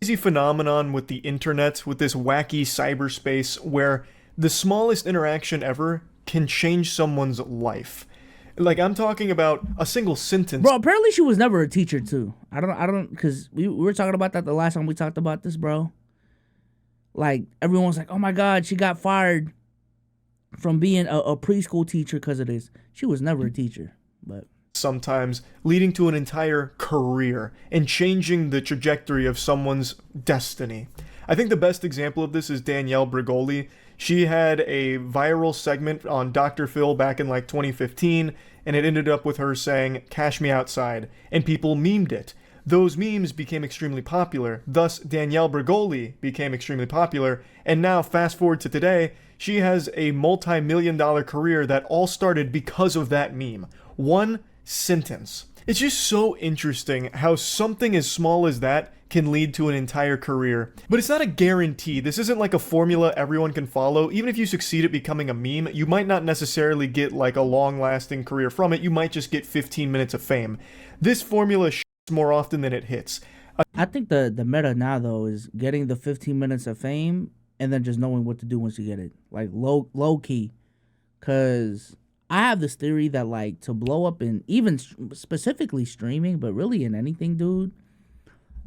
crazy phenomenon with the internet, with this wacky cyberspace where the smallest interaction ever can change someone's life. Like, I'm talking about a single sentence. Bro, apparently she was never a teacher, too. I don't, because we were talking about that the last time we talked about this, bro. Like, everyone's like, oh my God, she got fired from being a preschool teacher because of this. She was never a teacher, but... Sometimes leading to an entire career and changing the trajectory of someone's destiny. I think the best example of this is Danielle Bregoli. She had a viral segment on Dr. Phil back in like 2015, and it ended up with her saying, "Cash me outside," and people memed it. Those memes became extremely popular, thus Danielle Bregoli became extremely popular, and now fast forward to today, she has a multi-million-dollar career that all started because of that meme. One sentence. It's just so interesting how something as small as that can lead to an entire career. But it's not a guarantee. This isn't like a formula everyone can follow. Even if you succeed at becoming a meme, you might not necessarily get like a long-lasting career from it. You might just get 15 minutes of fame. This formula shits more often than it hits. I think the meta now, though, is getting the 15 minutes of fame and then just knowing what to do once you get it. Like, low key. Because I have this theory that, like, to blow up in even specifically streaming, but really in anything, dude,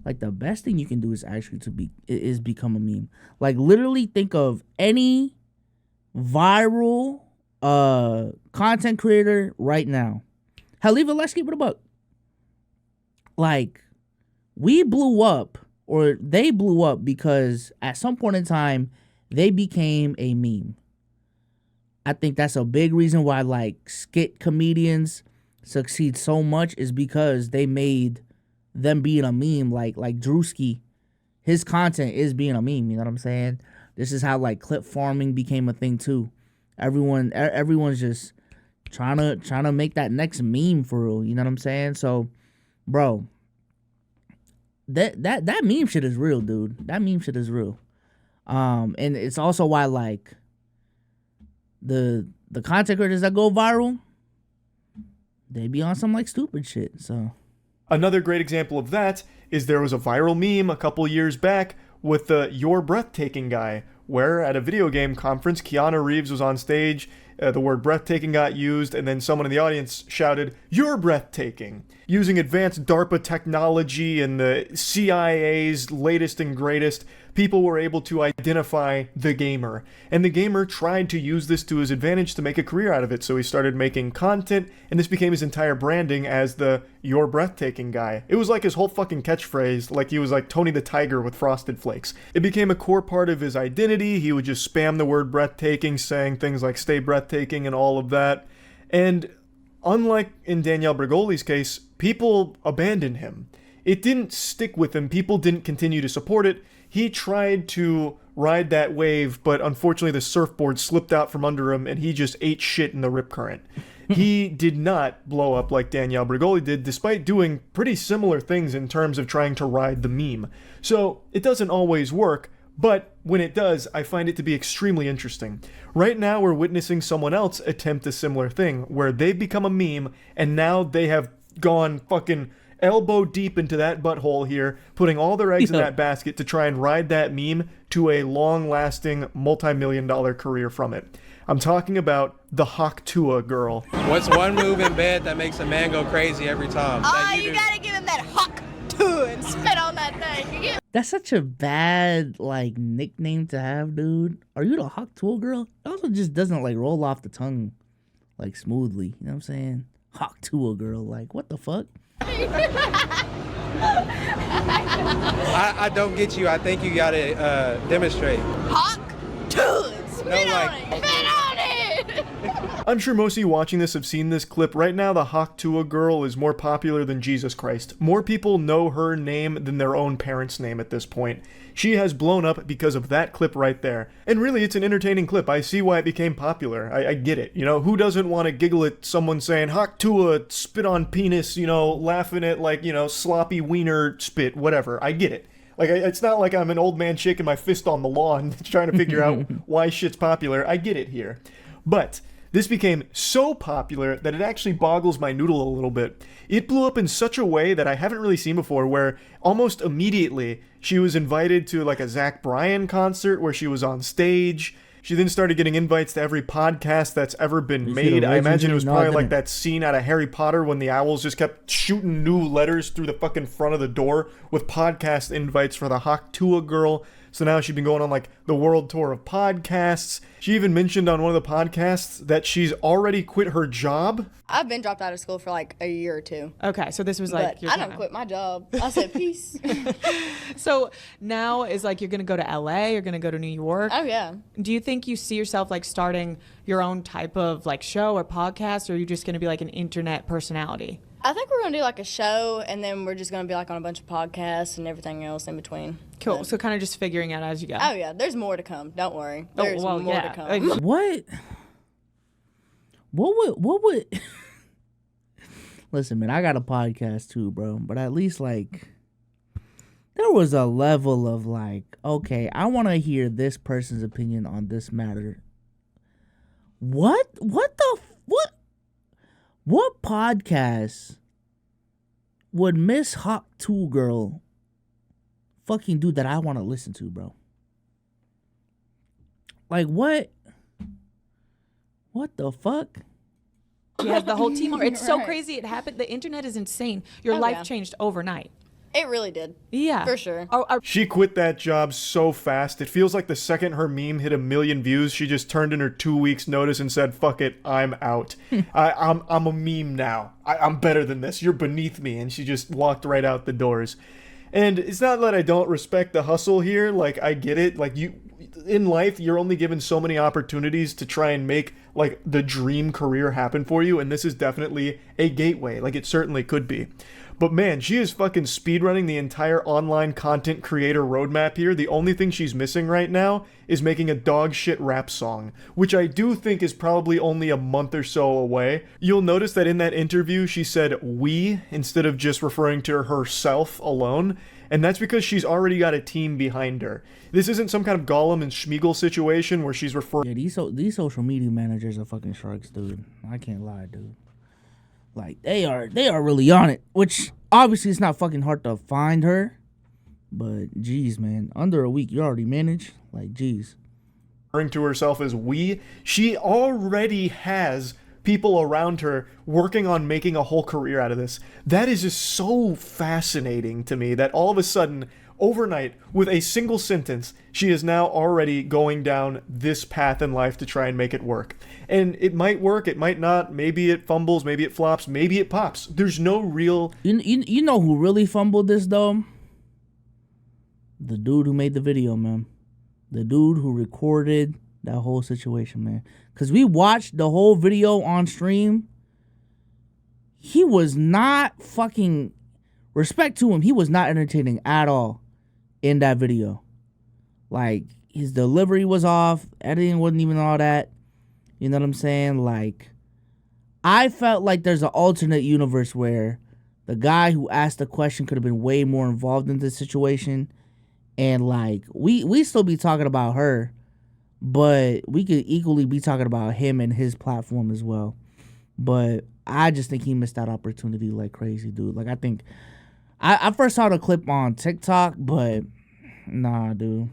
like, the best thing you can do is actually become a meme. Like, literally think of any viral content creator right now. Hell, even let's keep it a buck. Like, we blew up, or they blew up because at some point in time, they became a meme. I think that's a big reason why, like, skit comedians succeed so much is because they made them being a meme. Like Drewski, his content is being a meme, you know what I'm saying? This is how, like, clip farming became a thing, too. Everyone's just trying to make that next meme for real, you know what I'm saying? So, bro, that meme shit is real, dude. That meme shit is real. And it's also why, like, the content creators that go viral, they be on some, like, stupid shit. So another great example of that is there was a viral meme a couple years back with the "You're Breathtaking" guy, where at a video game conference, Keanu Reeves was on stage, the word breathtaking got used, and then someone in the audience shouted, "You're breathtaking." Using advanced DARPA technology and the CIA's latest and greatest, people were able to identify the gamer. And the gamer tried to use this to his advantage to make a career out of it, so he started making content, and this became his entire branding as the "You're Breathtaking" guy. It was like his whole fucking catchphrase, like he was like Tony the Tiger with Frosted Flakes. It became a core part of his identity. He would just spam the word breathtaking, saying things like "stay breathtaking" and all of that. And unlike in Danielle Bregoli's case, people abandoned him. It didn't stick with him. People didn't continue to support it. He tried to ride that wave, but unfortunately the surfboard slipped out from under him and he just ate shit in the rip current. He did not blow up like Danielle Bregoli did, despite doing pretty similar things in terms of trying to ride the meme. So it doesn't always work, but when it does, I find it to be extremely interesting. Right now, we're witnessing someone else attempt a similar thing, where they've become a meme, and now they have gone fucking elbow deep into that butthole here, putting all their eggs in that basket to try and ride that meme to a long-lasting, multi-million-dollar career from it. I'm talking about the Hawk Tuah girl. What's one move in bed that makes a man go crazy every time? You gotta give him that Hawk Tuah and spit on that thing. That's such a bad, like, nickname to have, dude. Are you the Hawk Tuah girl? It also just doesn't, like, roll off the tongue, like, smoothly. You know what I'm saying? Hawk Tuah girl. Like, what the fuck? I don't get you. I think you gotta demonstrate. Hawk Tuah and spit on it. Spit on it. I'm sure most of you watching this have seen this clip. Right now, the Hawk Tuah girl is more popular than Jesus Christ. More people know her name than their own parents' name at this point. She has blown up because of that clip right there. And really, it's an entertaining clip. I see why it became popular. I get it. You know, who doesn't want to giggle at someone saying, "Hawk Tuah, spit on penis," you know, laughing at, like, you know, sloppy wiener spit, whatever. I get it. Like, it's not like I'm an old man shaking my fist on the lawn trying to figure out why shit's popular. I get it here. But this became so popular that it actually boggles my noodle a little bit. It blew up in such a way that I haven't really seen before, where almost immediately she was invited to like a Zach Bryan concert where she was on stage. She then started getting invites to every podcast that's ever been made. I imagine it was probably like that scene out of Harry Potter when the owls just kept shooting new letters through the fucking front of the door with podcast invites for the Hawk Tuah girl. So now she's been going on like the world tour of podcasts. She even mentioned on one of the podcasts that she's already quit her job. I've been dropped out of school for like a year or two. Okay, so this was like But I don't quit my job. I said peace. So now is like you're gonna go to LA, you're gonna go to New York. Oh yeah. Do you think you see yourself like starting your own type of like show or podcast, or are you just gonna be like an internet personality? I think we're gonna do like a show, and then we're just gonna be like on a bunch of podcasts and everything else in between. Cool. But, So kind of just figuring out as you go. oh yeah, there's more to come. Don't worry. There's more to come. What? What would? Listen, man, I got a podcast too, bro. But at least like, there was a level of like, okay, I want to hear this person's opinion on this matter. What? What podcast would Miss Hawk Tuah girl fucking do that I want to listen to, bro? Like, what? What the fuck? She has the whole team. It's so Right. crazy. It happened. The internet is insane. Your Oh, life yeah. changed overnight. It really did. Yeah. For sure. She quit that job so fast. It feels like the second her meme hit 1 million views, she just turned in her 2 weeks notice and said, fuck it, I'm out. I'm a meme now. I'm better than this. You're beneath me. And she just walked right out the doors. And it's not that I don't respect the hustle here. Like, I get it. Like, in life, you're only given so many opportunities to try and make, like, the dream career happen for you. And this is definitely a gateway. Like, it certainly could be. But man, she is fucking speedrunning the entire online content creator roadmap here. The only thing she's missing right now is making a dog shit rap song, which I do think is probably only a month or so away. You'll notice that in that interview, she said we instead of just referring to herself alone. And that's because she's already got a team behind her. This isn't some kind of Gollum and Schmeagol situation where she's referring. Yeah, these social media managers are fucking sharks, dude. I can't lie, dude. Like, they are really on it, which obviously it's not fucking hard to find her, but geez, man, under a week you already managed. Like, geez. Referring to herself as we, she already has people around her working on making a whole career out of this. That is just so fascinating to me that all of a sudden, overnight, with a single sentence, she is now already going down this path in life to try and make it work. And it might work, it might not, maybe it fumbles, maybe it flops, maybe it pops. There's no real... You know who really fumbled this, though? The dude who made the video, man. The dude who recorded that whole situation, man. Because we watched the whole video on stream. He was not fucking... Respect to him, he was not entertaining at all in that video. Like, his delivery was off, editing wasn't even all that. You know what I'm saying? Like, I felt like there's an alternate universe where the guy who asked the question could have been way more involved in this situation. And, like, we still be talking about her, but we could equally be talking about him and his platform as well. But I just think he missed that opportunity like crazy, dude. Like, I think... I first saw the clip on TikTok, but nah, dude.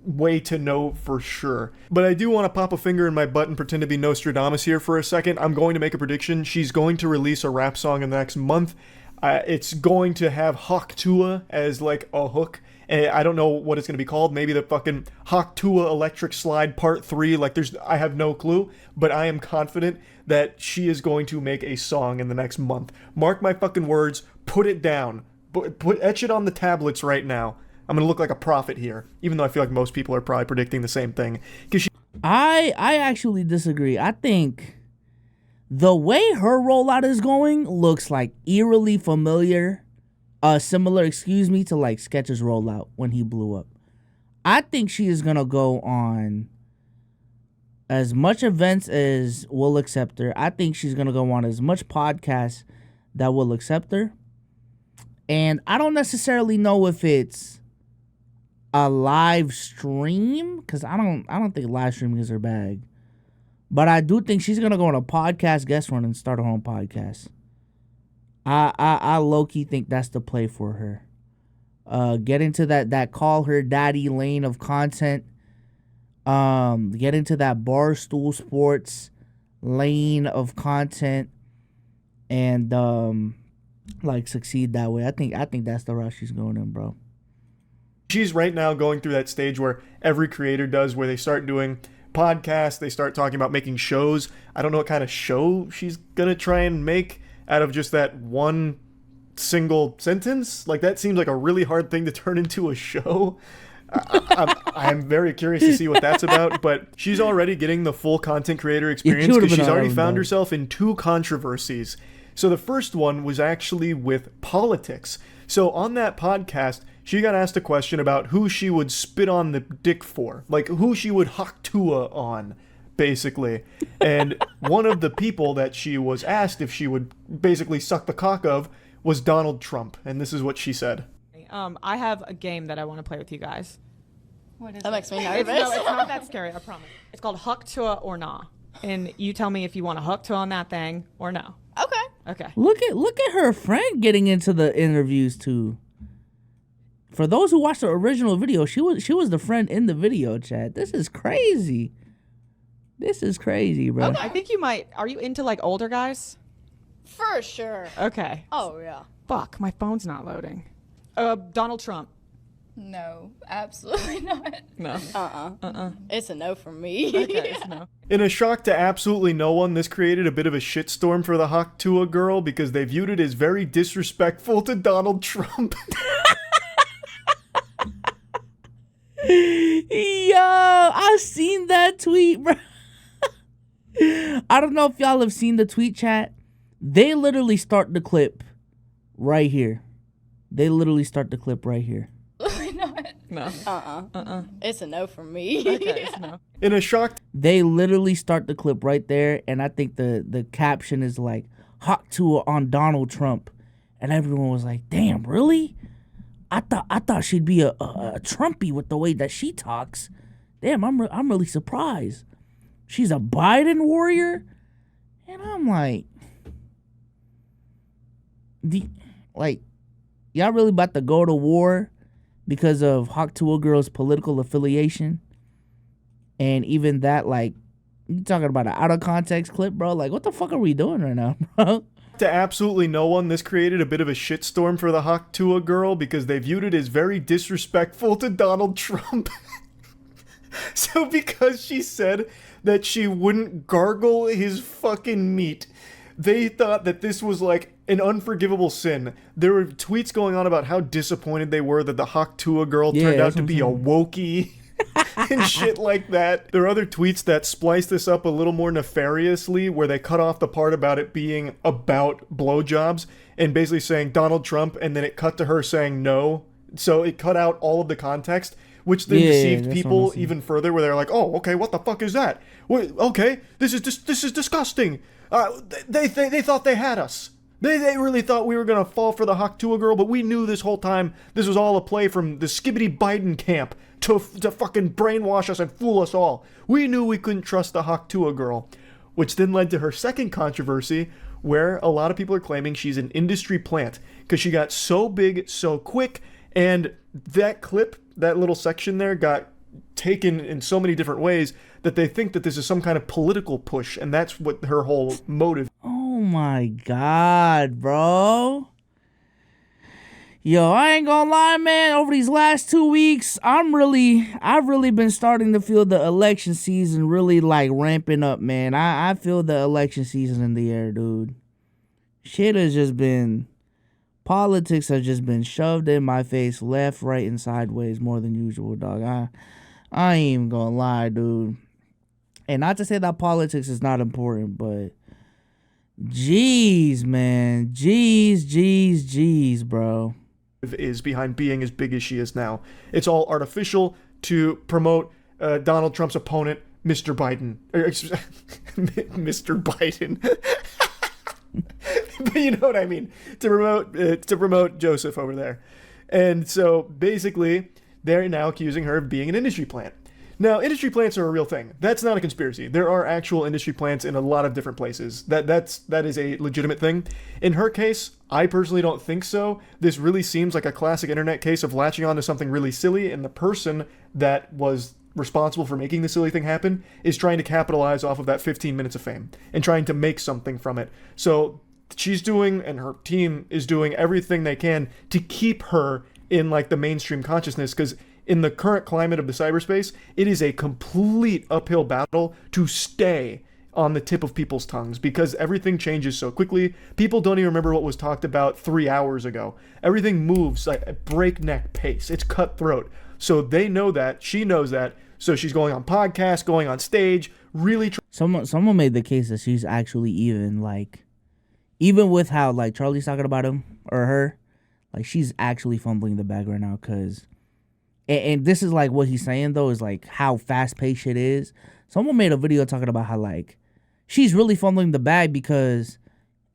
Way to know for sure. But I do want to pop a finger in my butt and pretend to be Nostradamus here for a second. I'm going to make a prediction. She's going to release a rap song in the next month. It's going to have Hawk Tuah as like a hook. I don't know what it's going to be called. Maybe the fucking Hawk Tuah Electric Slide Part 3. Like, I have no clue. But I am confident that she is going to make a song in the next month. Mark my fucking words. Put it down. Etch it on the tablets right now. I'm going to look like a prophet here. Even though I feel like most people are probably predicting the same thing. I actually disagree. I think the way her rollout is going looks like eerily familiar. Similar, to like Skechers' rollout when he blew up. I think she is gonna go on as much events as will accept her. I think she's gonna go on as much podcasts that will accept her. And I don't necessarily know if it's a live stream, because I don't think live streaming is her bag. But I do think she's gonna go on a podcast guest run and start her own podcast. I low key think that's the play for her. Get into that call her daddy lane of content. Get into that Barstool Sports lane of content, and like succeed that way. I think that's the route she's going in, bro. She's right now going through that stage where every creator does, where they start doing podcasts, they start talking about making shows. I don't know what kind of show she's gonna try and make out of just that one single sentence. Like, that seems like a really hard thing to turn into a show. I'm very curious to see what that's about, but she's already getting the full content creator experience because she's already found herself in 2 controversies. So the first one was actually with politics. So on that podcast, she got asked a question about who she would spit on the dick for, like who she would Hawk Tuah on, basically. And one of the people that she was asked if she would basically suck the cock of was Donald Trump. And this is what she said. I have a game that I want to play with you guys. What is that? Makes me It's nervous. not that scary, I promise. It's called Hawk Tuah or Nah. And you tell me if you want to Hawk Tuah on that thing or no. Okay. Okay. Look at her friend getting into the interviews too. For those who watched the original video, she was the friend in the video chat. This is crazy. This is crazy, bro. I think you might. Are you into like older guys? For sure. Okay. Oh, yeah. Fuck, my phone's not loading. Donald Trump. No, absolutely not. No. It's a no from me. Okay, it's no. In a shock to absolutely no one, this created a bit of a shitstorm for the Hawk Tuah girl because they viewed it as very disrespectful to Donald Trump. Yo, I seen that tweet, bro. I don't know if y'all have seen the tweet chat. They literally start the clip right here. No. It's a no from me. Okay, it's no. In a shock They literally start the clip right there, and I think the caption is like Hawk Tuah on Donald Trump, and everyone was like, "Damn, really? I thought she'd be a Trumpy with the way that she talks. Damn, I'm really surprised. She's a Biden warrior," and I'm like, y'all really about to go to war because of Hawk Tuah girl's political affiliation? And even that, like, you talking about an out of context clip, bro? Like, what the fuck are we doing right now, bro? to absolutely no one, this created a bit of a shitstorm for the Hawk Tuah girl because they viewed it as very disrespectful to Donald Trump. So because she said that she wouldn't gargle his fucking meat, they thought that this was like an unforgivable sin. There were tweets going on about how disappointed they were that the Hawk Tuah girl turned out to be a wokey and shit like that. There are other tweets that splice this up a little more nefariously, where they cut off the part about it being about blowjobs and basically saying Donald Trump, and then it cut to her saying no. So it cut out all of the context, which then deceived people even further, where they're like, "Oh, okay, what the fuck is that? Wait, okay, this is disgusting." They thought they had us. They really thought we were gonna fall for the Hawk Tuah girl, but we knew this whole time this was all a play from the skibbity Biden camp to fucking brainwash us and fool us all. We knew we couldn't trust the Hawk Tuah girl, which then led to her second controversy, where a lot of people are claiming she's an industry plant because she got so big so quick, and that clip, that little section there, got taken in so many different ways that they think that this is some kind of political push, and that's what her whole motive. Oh my God, bro. Yo, I ain't gonna lie, man. Over these last 2 weeks, I've really been starting to feel the election season really like ramping up, man. I feel the election season in the air, dude. Shit has just been, politics has just been shoved in my face left, right, and sideways more than usual, dog. I ain't even gonna lie, dude. And not to say that politics is not important, but jeez, man. Jeez, bro. Is behind being as big as she is now. It's all artificial to promote Donald Trump's opponent, Mr. Biden. Mr. Biden. But you know what I mean. To promote Joseph over there. And so basically, they're now accusing her of being an industry plant. Now, industry plants are a real thing. That's not a conspiracy. There are actual industry plants in a lot of different places. That is a legitimate thing. In her case, I personally don't think so. This really seems like a classic internet case of latching onto something really silly, and the person that was responsible for making the silly thing happen is trying to capitalize off of that 15 minutes of fame and trying to make something from it. So she's doing, and her team is doing everything they can to keep her in like the mainstream consciousness, because in the current climate of the cyberspace, it is a complete uphill battle to stay on the tip of people's tongues because everything changes so quickly. People don't even remember what was talked about 3 hours ago. Everything moves like at breakneck pace. It's cutthroat. So they know that. She knows that. So she's going on podcasts, going on stage, really Someone made the case that she's actually even with how like Charlie's talking about him or her, like she's actually fumbling the bag right now because, and this is like what he's saying though is like how fast paced shit is. Someone made a video talking about how like she's really fumbling the bag because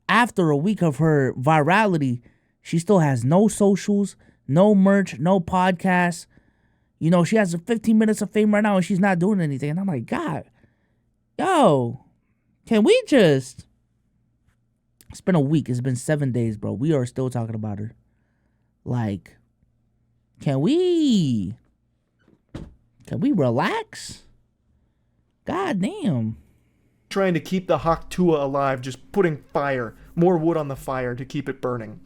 after a week of her virality, she still has no socials, no merch, no podcasts. You know, she has 15 minutes of fame right now and she's not doing anything. And I'm like, God, yo, can we just... It's been a week. It's been 7 days, bro. We are still talking about her. Like, can we relax? God damn. trying to keep the Hawk Tuah alive, just putting more wood on the fire to keep it burning.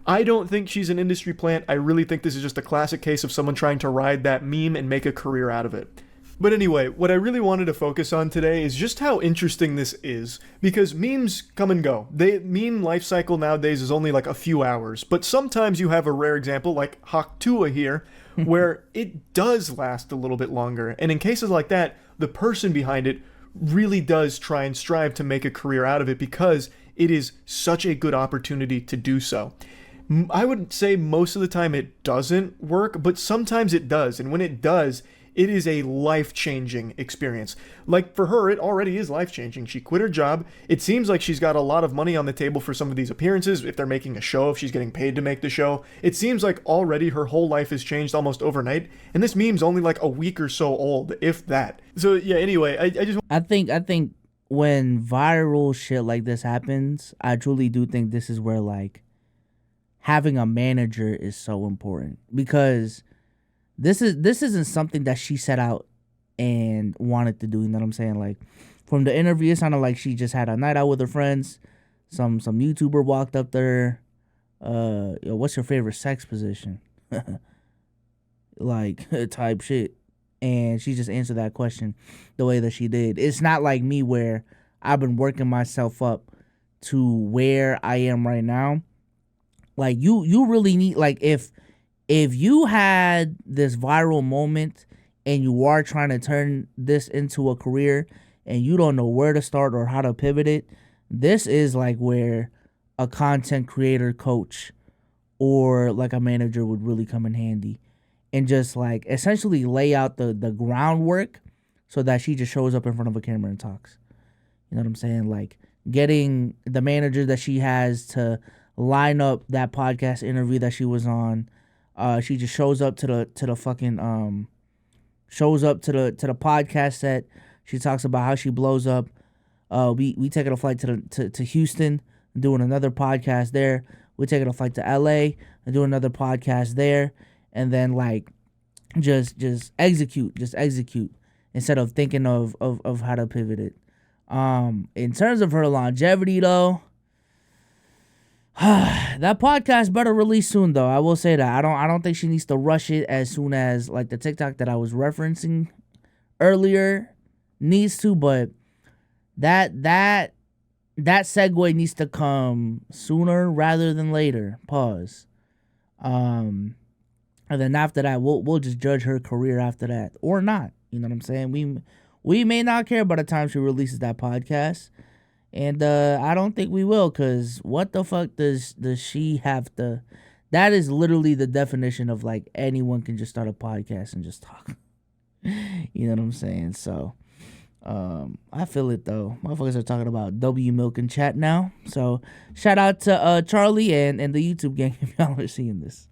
I don't think she's an industry plant. I really think this is just a classic case of someone trying to ride that meme and make a career out of it. But anyway, what I really wanted to focus on today is just how interesting this is, because memes come and go. Meme life cycle nowadays is only like a few hours, but sometimes you have a rare example like Hawk Tuah here, where it does last a little bit longer. And in cases like that, the person behind it really does try and strive to make a career out of it because it is such a good opportunity to do so. I would say most of the time it doesn't work, but sometimes it does. And when it does, it is a life-changing experience. Like for her, it already is life-changing. She quit her job. It seems like she's got a lot of money on the table for some of these appearances. If they're making a show, if she's getting paid to make the show, it seems like already her whole life has changed almost overnight. And this meme's only like a week or so old, if that. So yeah, anyway, I think when viral shit like this happens, I truly do think this is where like having a manager is so important, because this isn't something that she set out and wanted to do. You know what I'm saying? Like from the interview, it sounded like she just had a night out with her friends. Some YouTuber walked up there. Yo, what's your favorite sex position? Like type shit. And she just answered that question the way that she did. It's not like me where I've been working myself up to where I am right now. Like you really need, like if you had this viral moment and you are trying to turn this into a career and you don't know where to start or how to pivot it, this is like where a content creator coach or like a manager would really come in handy and just like essentially lay out the groundwork so that she just shows up in front of a camera and talks. You know what I'm saying? Like getting the manager that she has to line up that podcast interview that she was on. She just shows up to the podcast set. She talks about how she blows up. We taking a flight to Houston, doing another podcast there. We taking a flight to LA and doing another podcast there, and then like just execute instead of thinking of how to pivot it. In terms of her longevity though, that podcast better release soon though. I will say that. I don't think she needs to rush it as soon as like the TikTok that I was referencing earlier needs to, but that segue needs to come sooner rather than later. Pause. And then after that we'll just judge her career after that or not. You know what I'm saying? We may not care by the time she releases that podcast. And I don't think we will, because what the fuck does she have to... That is literally the definition of, like, anyone can just start a podcast and just talk. You know what I'm saying? So, I feel it, though. Motherfuckers are talking about W Milk in chat now. So, shout out to Charlie and the YouTube gang if y'all are seeing this.